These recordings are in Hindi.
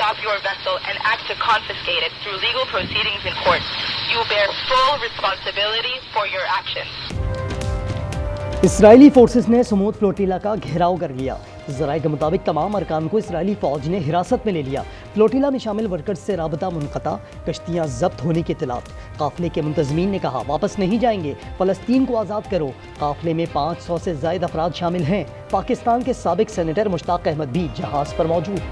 stop your vessel and act to confiscate it through legal proceedings in court. You bear full responsibility for your actions. Israeli forces ने समूद फ्लोटिला का घेराव कर लिया। ज़राए के मुताबिक तमाम अरकान को इसराइली फ़ौज ने हिरासत में ले लिया। फ्लोटिला में शामिल वर्कर्स से राबता मुनक़ता, कश्तियाँ जब्त होने की इत्तलात। काफ़िले के मुंतज़मीन ने कहा वापस नहीं जाएंगे, फ़लस्तीन को आज़ाद करो। काफ़िले में 500 से ज़ायद अफराद शामिल हैं। पाकिस्तान के साबिक सेनेटर मुश्ताक अहमद भी जहाज़ पर मौजूद।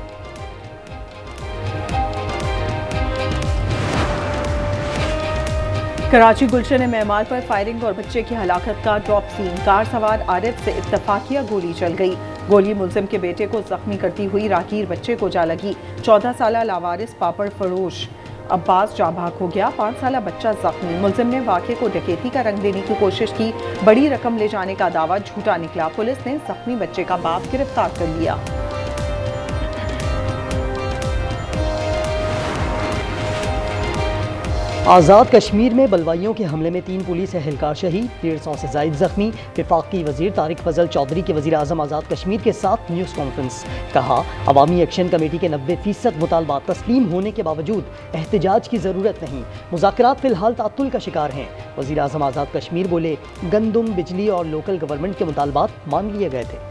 कराची गुलशन मेमार पर फायरिंग और बच्चे की हलाकत का ड्रॉप सीन। कार सवार आरिफ से इत्तफाकिया गोली चल गई। गोली मुलजिम के बेटे को जख्मी करती हुई राहगीर बच्चे को जा लगी। 14 साला लावारिस पापड़ फरोश अब्बास जाँ भाग हो गया। 5 साला बच्चा जख्मी। मुलजिम ने वाक़े को डकैती का रंग देने की कोशिश की। बड़ी रकम ले जाने का दावा झूठा निकला। पुलिस ने जख्मी बच्चे का बाप गिरफ्तार कर लिया। आज़ाद कश्मीर में बलवाइयों के हमले में 3 पुलिस एहलकार शहीद, 150 से ज़ायद जख्मी। वफाकी वज़ीर तारिक फजल चौधरी के वज़ीर आज़म आज़ाद कश्मीर के साथ न्यूज़ कॉन्फ्रेंस। कहा अवामी एक्शन कमेटी के 90% मुतालबात तस्लीम होने के बावजूद एहतजाज की ज़रूरत नहीं। मुज़ाकरात फ़िलहाल तातुल का शिकार हैं। वज़ीर आज़म आज़ाद कश्मीर बोले गंदम, बिजली और लोकल गवर्नमेंट के मुतालबात मान लिए गए थे।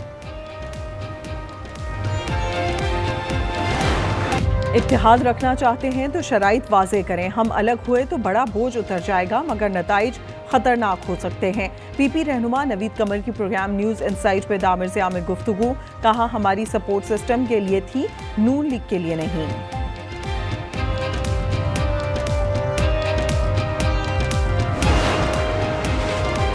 इत्तेहाद रखना चाहते हैं तो शराइत वाज़े करें। हम अलग हुए तो बड़ा बोझ उतर जाएगा, मगर नताइज खतरनाक हो सकते हैं। पीपी रहनुमा नवीद कमर की प्रोग्राम न्यूज़ इनसाइट पे दामिर से आमिर गुफ्तगू। कहा हमारी सपोर्ट सिस्टम के लिए थी, नून लीग के लिए नहीं।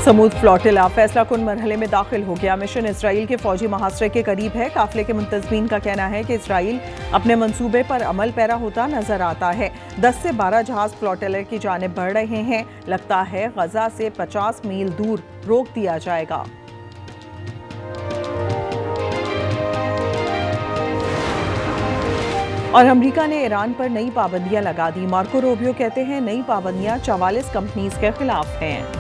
समूद फ्लोटिला फैसला कुन मरहले में दाखिल हो गया। मिशन इसराइल के फौजी महासरे के करीब है। काफिले के मुंतजमीन का कहना है कि इसराइल अपने मंसूबे पर अमल पैरा होता नजर आता है। 10 से 12 जहाज फ्लोटिला की जानिब बढ़ रहे हैं। लगता है गजा से 50 मील दूर रोक दिया जाएगा। और अमेरिका ने ईरान पर नई पाबंदियां लगा दी। मार्को रूबियो कहते हैं नई पाबंदियां 44 कंपनीज के खिलाफ हैं।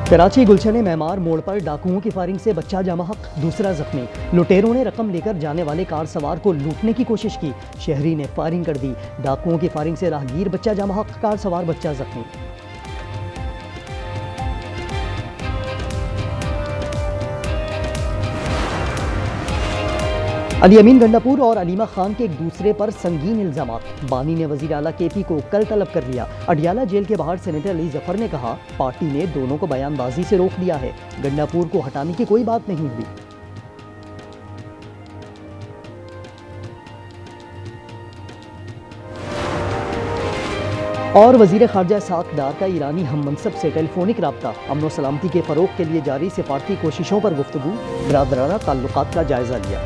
कराची गुलशन मेमार मोड़ पर डाकुओं की फायरिंग से बच्चा जमाहक, दूसरा जख्मी। लुटेरों ने रकम लेकर जाने वाले कार सवार को लूटने की कोशिश की। शहरी ने फायरिंग कर दी। डाकुओं की फायरिंग से राहगीर बच्चा जमाहक, कार सवार बच्चा जख्मी। अली अमीन गंडापुर और अलीमा खान के एक दूसरे पर संगीन इल्जामात। बानी ने वजीर आला केपी को कल तलब कर लिया। अडियाला जेल के बाहर सेनेटर अली जफर ने कहा पार्टी ने दोनों को बयानबाजी से रोक दिया है। गंडापुर को हटाने की कोई बात नहीं हुई। और वजीर खारजा इसहाक डार का ईरानी हम मनसब से टेलीफोनिक राब्ता। अमन सलामती के फरोग के लिए जारी सिफारती कोशिशों पर गुफ्तगू, बरादराना ताल्लुकात का जायजा लिया।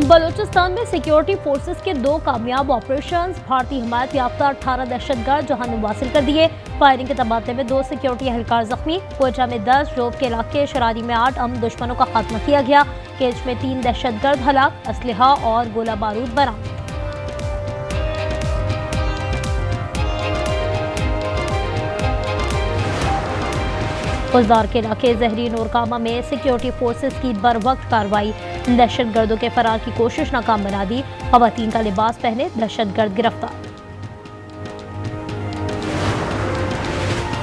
बलूचिस्तान में सिक्योरिटी फोर्सेस के 2 कामयाब ऑपरेशंस। भारतीय हिमायत याफ्ता 18 दहशतगर्द जहानुम हासिल कर दिए। फायरिंग के तबादले में 2 सिक्योरिटी एहलकार जख्मी। कोयटा में 10, जोब के इलाके शरारी में 8 अमन दुश्मनों का खात्मा किया गया। केज में 3 दहशतगर्द हलाक, असलहा और गोला बारूद बरामद। गुलजार के इलाके जहरी नूरकामा में सिक्योरिटी फोर्सेस की बरवक्त कार्रवाई। दहशतगर्दों के फरार की कोशिश नाकाम बना दी। खवातीन का लिबास पहने दहशतगर्द गिरफ्तार।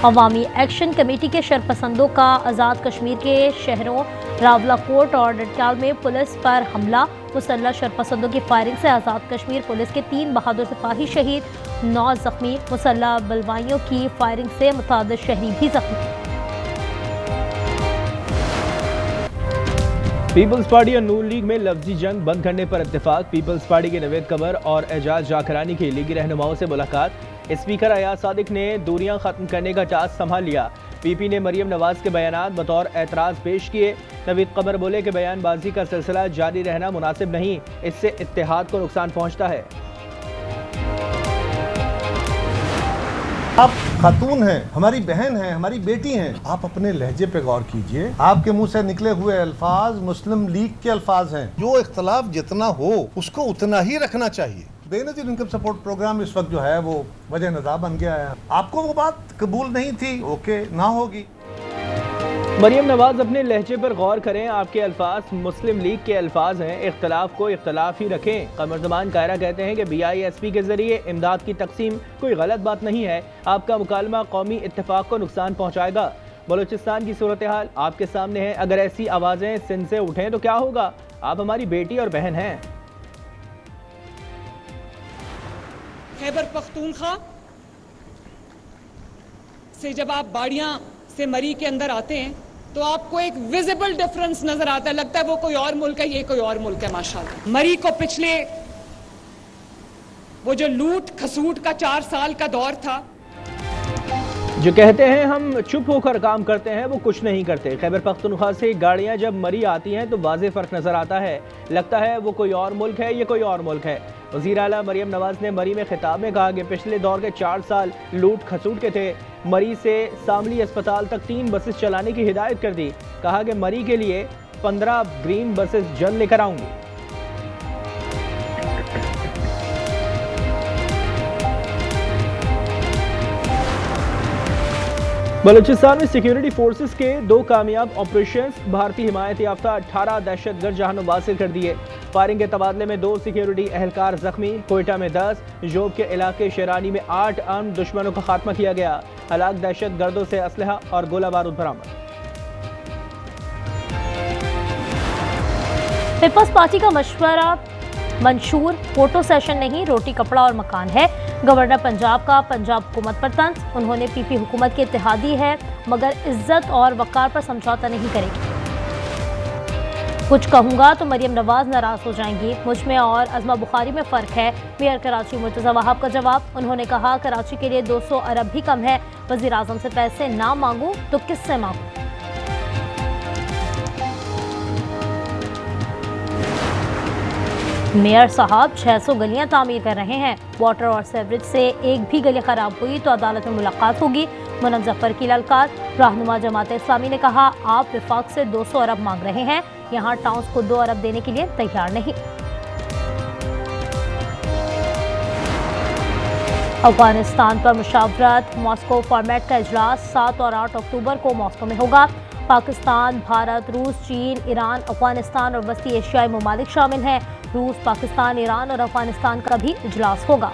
अवामी एक्शन कमेटी के शरपसंदों का आज़ाद कश्मीर के शहरों रावलाकोट और डडक्याल में पुलिस पर हमला। मुसल्लह शरपसंदों की फायरिंग से आज़ाद कश्मीर पुलिस के 3 बहादुर सिपाही शहीद, 9 जख्मी। मुसल्लह बलवाइयों की फायरिंग से मुतादिद शहरी भी जख्मी। पीपल्स पार्टी और नून लीग में लफ्जी जंग बंद करने पर इत्तेफाक। पीपल्स पार्टी के नवेद कमर और एजाज जाकरानी की लीगी रहनुमाओं से मुलाकात। स्पीकर अयाज सादिक ने दूरियां खत्म करने का टास्क संभाल लिया। पीपी ने मरियम नवाज के बयानात बतौर एतराज़ पेश किए। नवीद कमर बोले कि बयानबाजी का सिलसिला जारी रहना मुनासिब नहीं, इससे इत्तेहाद को नुकसान पहुंचता है। आप खातून हैं, हमारी बहन हैं, हमारी बेटी हैं। आप अपने लहजे पे गौर कीजिए। आपके मुंह से निकले हुए अल्फाज मुस्लिम लीग के अल्फाज हैं। जो इख्तलाफ जितना हो उसको उतना ही रखना चाहिए। बेनज़ीर इनकम सपोर्ट प्रोग्राम इस वक्त जो है वो वजह नज़ा बन गया है। आपको वो बात कबूल नहीं थी, ओके, ना होगी। मरियम नवाज अपने लहजे पर गौर करें, आपके अल्फाज मुस्लिम लीग के अल्फाज हैं, इख्तलाफ को इख्तलाफ ही रखें। कमर ज़मान कायरा कहते हैं कि BISP के जरिए इमदाद की तकसीम कोई गलत बात नहीं है, आपका मुकालमा कौमी इत्तेफाक को नुकसान पहुँचाएगा। बलूचिस्तान की सूरत हाल आपके सामने है, अगर ऐसी आवाज़ें सिंध से उठें तो क्या होगा? आप हमारी बेटी और बहन हैं। खैबर पख्तूनख्वा से जब आप बाड़ियां से मरी के अंदर आते हैं तो आपको एक विजिबल डिफरेंस नजर आता है, लगता है वो कोई और मुल्क है, ये कोई और मुल्क है। माशाल्लाह मरी को पिछले वो जो लूट खसूट का 4 साल का दौर था, जो कहते हैं हम चुप होकर काम करते हैं वो कुछ नहीं करते। खैबर पख्तूनख्वा से गाड़ियां जब मरी आती हैं तो वाज़ेह फ़र्क नज़र आता है, लगता है वो कोई और मुल्क है, ये कोई और मुल्क है। वज़ीर आला मरियम नवाज ने मरी में खिताब में कहा कि पिछले दौर के 4 साल लूट खसूट के थे। मरी से शामली अस्पताल तक 3 बसेस चलाने की हिदायत कर दी। कहा कि मरी के लिए 15 ग्रीन बसेस जल्द लेकर आऊंगी। बलूचिस्तान में सिक्योरिटी फोर्सेस के 2 कामयाब ऑपरेशंस, भारतीय हिमायत याफ्ता 18 दहशतगर्द जहां वासिल कर दिए। फायरिंग के तबादले में 2 सिक्योरिटी एहलकार जख्मी, कोयटा में 10, जोब के इलाके शेरानी में 8 आर्म दुश्मनों का खात्मा किया गया। हलाक दहशतगर्दों से असलहा और गोला बारूद बरामद। पीपल्स पार्टी का मशवरा मंशूर, फोटो सेशन नहीं, रोटी कपड़ा और मकान है। गवर्नर पंजाब का पंजाब हुकूमत पर तंज, उन्होंने PP हुकूमत के इत्तेहादी है मगर इज्जत और वकार पर समझौता नहीं करेगी। कुछ कहूँगा तो मरियम नवाज नाराज हो जाएंगी, मुझ में और अज़मा बुखारी में फ़र्क है। मेयर कराची मुर्तज़ा वहाब का जवाब, उन्होंने कहा कराची के लिए 200 अरब भी कम है, वज़ीर आज़म से पैसे ना मांगूँ तो किससे मांगूँ? मेयर साहब 600 गलियां तामीर कर रहे हैं, वाटर और सेवरेज से एक भी गली खराब हुई तो अदालत में मुलाकात होगी। मुनम जफर की ललकार, रहनुमा जमात इस्लामी ने कहा आप विफाक से 200 अरब मांग रहे हैं, यहाँ टाउन्स को 2 अरब देने के लिए तैयार नहीं। अफगानिस्तान पर मुशावरत, मॉस्को फॉर्मेट का इजलास 7 और 8 अक्टूबर को मॉस्को में होगा। पाकिस्तान, भारत, रूस, चीन, ईरान, अफगानिस्तान और वस्ती एशियाई ममालिक शामिल हैं। रूस, पाकिस्तान, ईरान और अफगानिस्तान का भी इजलास होगा।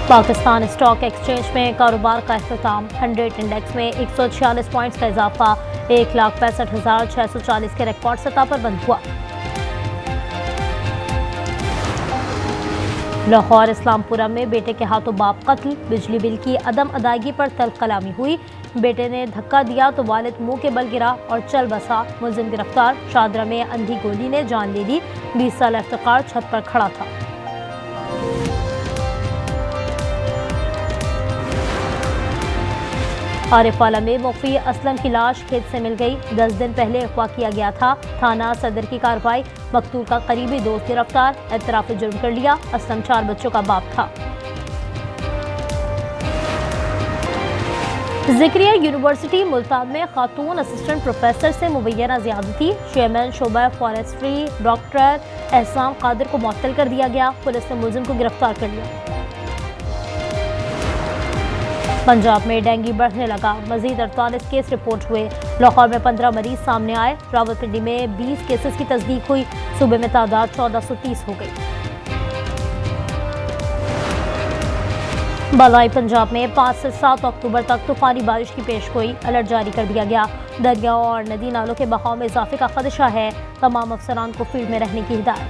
पाकिस्तान स्टॉक एक्सचेंज में कारोबार का इख्तिताम, 100 इंडेक्स में 146 पॉइंट्स का इजाफा, 1,65,640 के रिकॉर्ड सतह पर बंद हुआ। लाहौर इस्लामपुरा में बेटे के हाथों बाप कत्ल, बिजली बिल की अदम अदायगी पर तल्ख कलामी हुई। बेटे ने धक्का दिया तो वालिद मुंह के बल गिरा और चल बसा, मुलजिम गिरफ्तार। शादरा में अंधी गोली ने जान ले ली, 20 साल इफ्तिकार छत पर खड़ा था। आरिफवाला में मुख्फी असलम की लाश खेत से मिल गई, 10 दिन पहले अगवा किया गया था। थाना सदर की कार्रवाई, मकतूल का करीबी दोस्त गिरफ्तार, एतराफ़ जुर्म कर लिया। असलम 4 बच्चों का बाप था। ज़िक्रिया यूनिवर्सिटी मुल्तान में खातून असिस्टेंट प्रोफेसर से मुबैना ज़्यादती, चेयरमैन शोबा फॉरेस्ट्री डॉक्टर एहसान कादिर को मुअत्तल कर दिया गया। पुलिस ने मुलजिम को गिरफ्तार कर लिया। पंजाब में डेंगू बढ़ने लगा, मजीद 48 केस रिपोर्ट हुए। लाहौर में 15 मरीज सामने आए। रावलपिंडी में 20 केसेस की तस्दीक हुई। सूबे में तादाद 1430 हो गई। बालाई पंजाब में 5 से 7 अक्टूबर तक तूफानी बारिश की पेशगोई, अलर्ट जारी कर दिया गया। दरियाओं और नदी नालों के बहाव में इजाफे का खदशा है, तमाम अफसरान को फील्ड में रहने की हिदायत।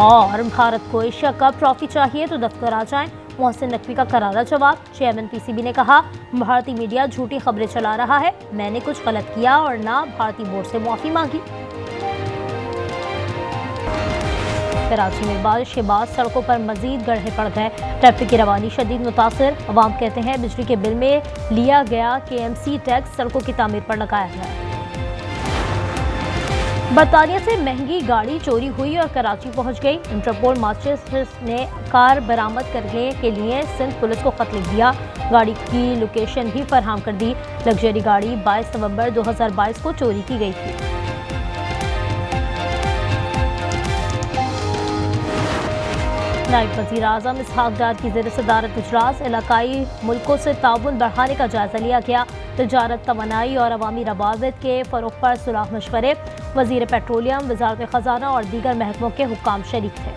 और भारत को एशिया कप ट्रॉफी चाहिए तो दफ्तर आ जाएं, मोहसिन नकवी का करारा जवाब। चेयरमैन PCB ने कहा भारतीय मीडिया झूठी खबरें चला रहा है, मैंने कुछ गलत किया और ना भारतीय बोर्ड से माफी मांगी। कराची में बारिश के बाद सड़कों पर मजीद गड्ढे पड़ गए, ट्रैफिक की रवानी शदीद मुतासिर। अवाम कहते हैं बिजली के बिल में लिया गया KMC टैक्स सड़कों की तामीर पर लगाया गया। बरतानिया से महंगी गाड़ी चोरी हुई और कराची पहुंच गई। इंटरपोल मजिस्ट्रेट ने कार बरामद करने के लिए सिंध पुलिस को खत लिख दिया। गाड़ी की लोकेशन भी फराहम कर दी। लग्जरी गाड़ी 22 नवंबर 2022 को चोरी की गई थी। नायब वज़ीर आज़म इसहाक डार की ज़ेर सदारत इजलास इलाकाई मुल्कों से ताउन बढ़ाने का जायजा लिया गया। तिजारत, तवानाई और अवामी रवाबित के फ़रोग़ पर सुलह मशवरे। वज़ीर पेट्रोलियम, वज़ारत ख़ज़ाना और दीगर महकमों के हुक्काम शरीक थे।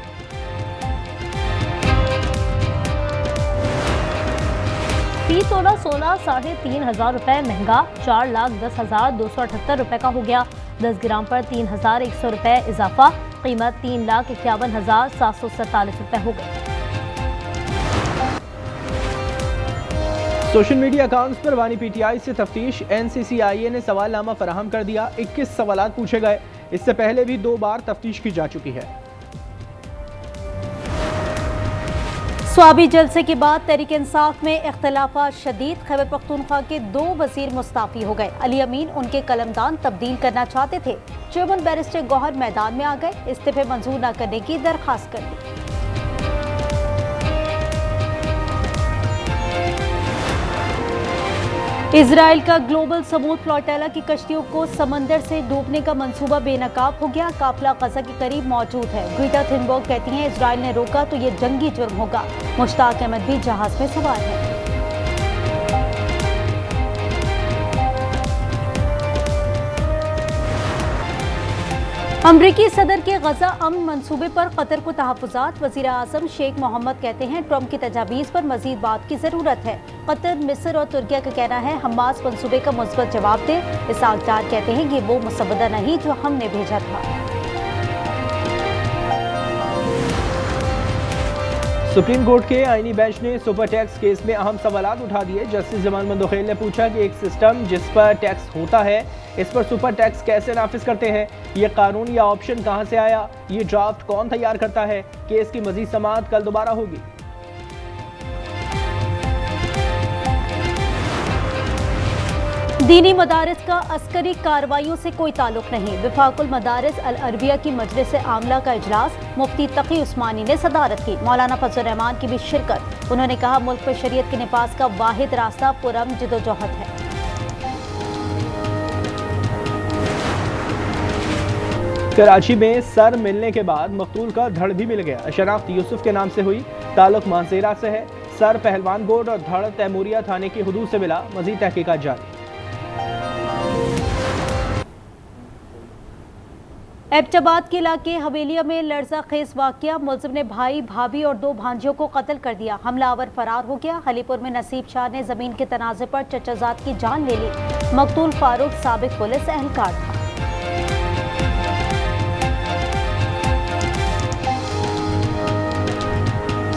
फी तोला सोना 3,500 रुपये महंगा 4,10,278 रुपये का हो गया। 10 ग्राम पर 3,100 रुपये इजाफा। कीमत 3,51,747 रुपये हो गई। सोशल मीडिया अकाउंट्स पर वानी पीटीआई से तफ्तीश। NCCIA ने सवालनामा फराहम कर दिया। 21 सवालात पूछे गए। इससे पहले भी 2 बार तफ्तीश की जा चुकी है। स्वाबी जलसे के बाद तहरीक इंसाफ में इख्तिलाफात शदीद। खैबर पख्तूनख्वा के 2 वजीर मुस्ताफी हो गए। अली अमीन उनके कलमदान तब्दील करना चाहते थे। चेयरमैन बैरिस्टर गौहर मैदान में आ गए। इस्तीफे मंजूर न करने की दरखास्त कर दी। इजराइल का ग्लोबल समूद फ्लोटेला की कश्तियों को समंदर से डूबने का मंसूबा बेनकाब हो गया। काफिला गजा के करीब मौजूद है। ग्रीटा थुनबर्ग कहती हैं इजराइल ने रोका तो ये जंगी जुर्म होगा। मुश्ताक अहमद भी जहाज में सवार है। अमरीकी सदर के गजा अमन मंसूबे पर कतर को तहफ़्फ़ुज़ात। वज़ीर आज़म शेख मोहम्मद कहते हैं ट्रंप की तजावीज़ पर मज़ीद बात की ज़रूरत है। कतर, मिस्र और तुर्किया का कहना है हमास मंसूबे का मुस्बत जवाब दे। इसहाक डार कहते हैं ये वो मुसव्वदा नहीं जो हमने भेजा था। सुप्रीम कोर्ट के आईनी बेंच ने सुपर टैक्स केस में अहम सवालात उठा दिए। जस्टिस जमाल मंदोखेल ने पूछा कि एक सिस्टम जिस पर टैक्स होता है इस पर सुपर टैक्स कैसे नाफिज करते हैं। ये कानून या ऑप्शन कहां से आया। ये ड्राफ्ट कौन तैयार करता है। केस की मजीद समाअत कल दोबारा होगी। दीनी मदारिस का अस्करी कार्रवाइयों से कोई ताल्लुक नहीं। वफाकुल मदारिस अल अरबिया की मजलिस आमला का इजलास मुफ्ती तकी उस्मानी ने सदारत की। मौलाना फजल रहमान की भी शिरकत। उन्होंने कहा मुल्क में शरीयत के निफाज का वाहिद रास्ता पुरअमन जिद्दोजहद है। कराची में सर मिलने के बाद मकतूल का धड़ भी मिल गया। शनाख्त यूसुफ के नाम से हुई। ताल्लुक मानसेरा से है। सर पहलवान गोड और धड़ तैमूरिया थाने की हुदूद से मिला। मजीद तहकीकात जारी। एबटाबाद के इलाके हवेलिया में लर्जा खेज वाकया। मुलजिम ने भाई, भाभी और 2 भांजियों को कत्ल कर दिया। हमलावर फरार हो गया। हलीपुर में नसीब शाह ने जमीन के तनाज़े पर चचाजाद की जान ले ली। मकतूल फारूक साबिक पुलिस एहलकार था।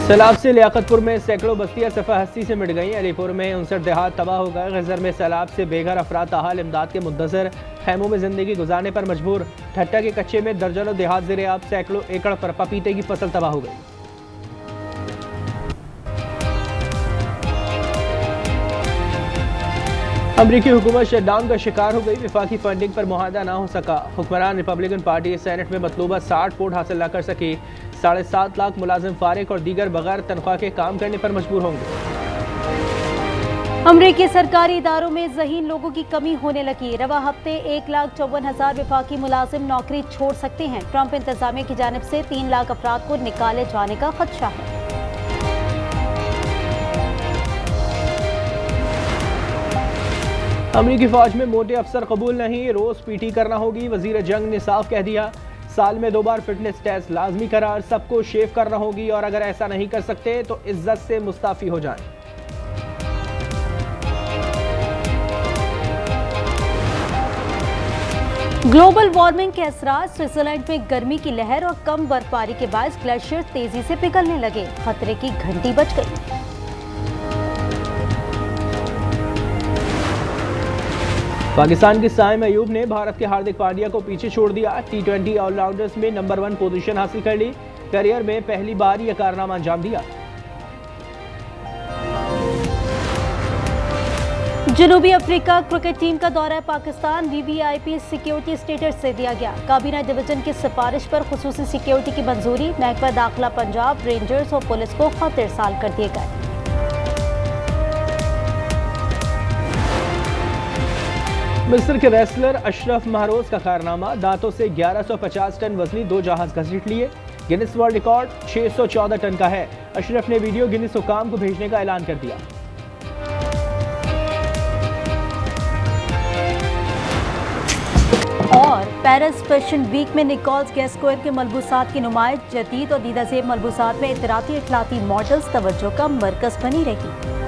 सैलाब से लियाकतपुर में सैकड़ों बस्तियां सफ़ा हस्ती से मिट गईं। अलीपुर में 59 देहात तबाह हो गए। गजर में सैलाब से बेघर अफराद ताहाल इमदाद के मुंतज़र। खैमों में जिंदगी गुजारने पर मजबूर। ठट्टा के कच्चे में दर्जनों देहात ज़ेरे आब। सैकड़ों एकड़ पर पपीते की फसल तबाह हो गई। अमरीकी हुकूमत शटडाउन का शिकार हो गई। विफाकी फंडिंग पर मुआहदा ना हो सका। हुक्मरान रिपब्लिकन पार्टी सेनेट में मतलूबा 60 वोट हासिल न कर सकी। 7.5 लाख मुलाजिम फारिग और दीगर बगैर तनख्वाह के काम करने पर मजबूर होंगे। अमरीकी सरकारी इदारों में ज़हीन लोगों की कमी होने लगी। रवा हफ्ते 1,54,000 विफाकी मुलाजिम नौकरी छोड़ सकते हैं। ट्रंप इंतजामिया की जानिब से 3 लाख अफराद को निकाले जाने का खदशा है। अमरीकी फौज में मोटे अफसर कबूल नहीं। रोज पीटी करना होगी। वजीर जंग ने साफ कह दिया। साल में 2 बार फिटनेस टेस्ट लाजमी करार। सबको शेव करना होगी और अगर ऐसा नहीं कर सकते तो इज्जत से मुस्ताफी हो जाएं। ग्लोबल वार्मिंग के असरार। स्विट्जरलैंड में गर्मी की लहर और कम बर्फबारी के बायस ग्लेशियर तेजी से पिघलने लगे। खतरे की घंटी बज गई। पाकिस्तान के साइम अयूब ने भारत के हार्दिक पांड्या को पीछे छोड़ दिया। T20 ऑलराउंडर्स में नंबर 1 पोजीशन हासिल कर ली। करियर में पहली बार यह कारनामा अंजाम दिया। जनूबी अफ्रीका क्रिकेट टीम का दौरा पाकिस्तान वीवीआईपी सिक्योरिटी स्टेटस से दिया गया। काबीना डिवीजन की सिफारिश पर खुसूसी सिक्योरिटी की मंजूरी। महकमा दाखिला पंजाब, रेंजर्स और पुलिस को खत इरसाल कर दिए गए। मिस्र के रेसलर अशरफ महरोज का कारनामा, दांतों से 1150 टन वजनी 2 जहाज घसीट लिए। गिनीज वर्ल्ड रिकॉर्ड 614 टन का है। अशरफ ने वीडियो गिनीज हुकाम को भेजने का ऐलान कर दिया। और पेरिस फैशन वीक में निकोल्स गैस्कोयर के मलबूसात की नुमाइश। जदीद और दीदा ज़ेब मलबूसात में इतराती इखलाती मॉडल्स तवज्जो का मरकज बनी रही।